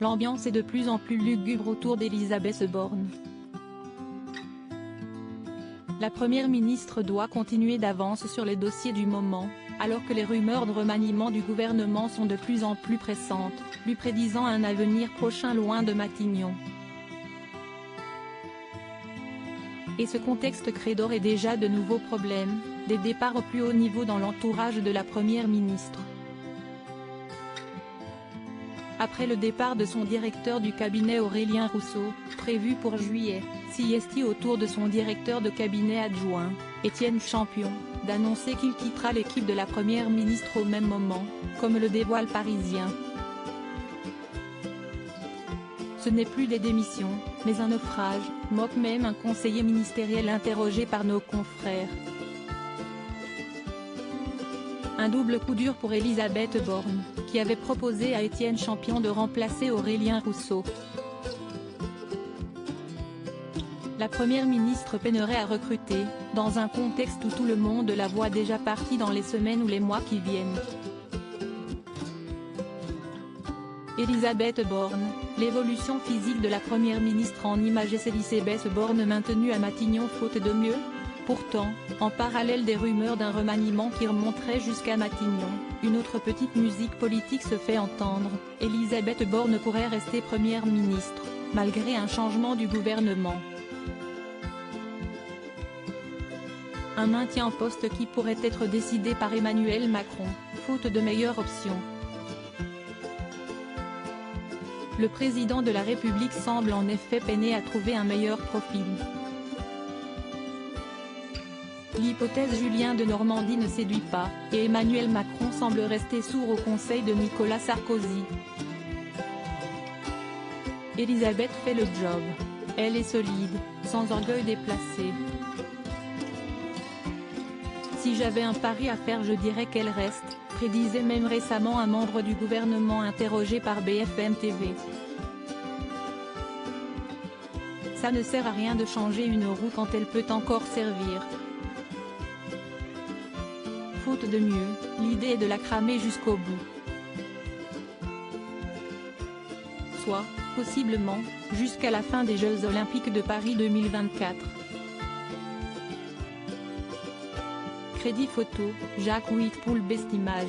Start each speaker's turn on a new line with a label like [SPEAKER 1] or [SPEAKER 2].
[SPEAKER 1] L'ambiance est de plus en plus lugubre autour d'Elisabeth Borne. La première ministre doit continuer d'avance sur les dossiers du moment, alors que les rumeurs de remaniement du gouvernement sont de plus en plus pressantes, lui prédisant un avenir prochain loin de Matignon. Et ce contexte crée d'ores et déjà de nouveaux problèmes, des départs au plus haut niveau dans l'entourage de la première ministre. Après le départ de son directeur du cabinet Aurélien Rousseau, prévu pour juillet, s'y autour de son directeur de cabinet adjoint, Étienne Champion, d'annoncer qu'il quittera l'équipe de la première ministre au même moment, comme le dévoile Parisien. Ce n'est plus des démissions, mais un naufrage, moque même un conseiller ministériel interrogé par nos confrères. Un double coup dur pour Elisabeth Borne, qui avait proposé à Étienne Champion de remplacer Aurélien Rousseau. La première ministre peinerait à recruter, dans un contexte où tout le monde la voit déjà partie dans les semaines ou les mois qui viennent. Elisabeth Borne, l'évolution physique de la première ministre en images est Elisabeth Borne maintenue à Matignon faute de mieux? Pourtant, en parallèle des rumeurs d'un remaniement qui remonterait jusqu'à Matignon, une autre petite musique politique se fait entendre. Elisabeth Borne pourrait rester première ministre, malgré un changement du gouvernement. Un maintien en poste qui pourrait être décidé par Emmanuel Macron, faute de meilleure option. Le président de la République semble en effet peiner à trouver un meilleur profil. L'hypothèse Julien de Normandie ne séduit pas, et Emmanuel Macron semble rester sourd au conseil de Nicolas Sarkozy. Elisabeth fait le job. Elle est solide, sans orgueil déplacé. Si j'avais un pari à faire je dirais qu'elle reste, prédisait même récemment un membre du gouvernement interrogé par BFM TV. Ça ne sert à rien de changer une roue quand elle peut encore servir. Faute de mieux, l'idée est de la cramer jusqu'au bout. Soit, possiblement, jusqu'à la fin des Jeux Olympiques de Paris 2024. Crédit photo, Jacques Whitpool Best Image.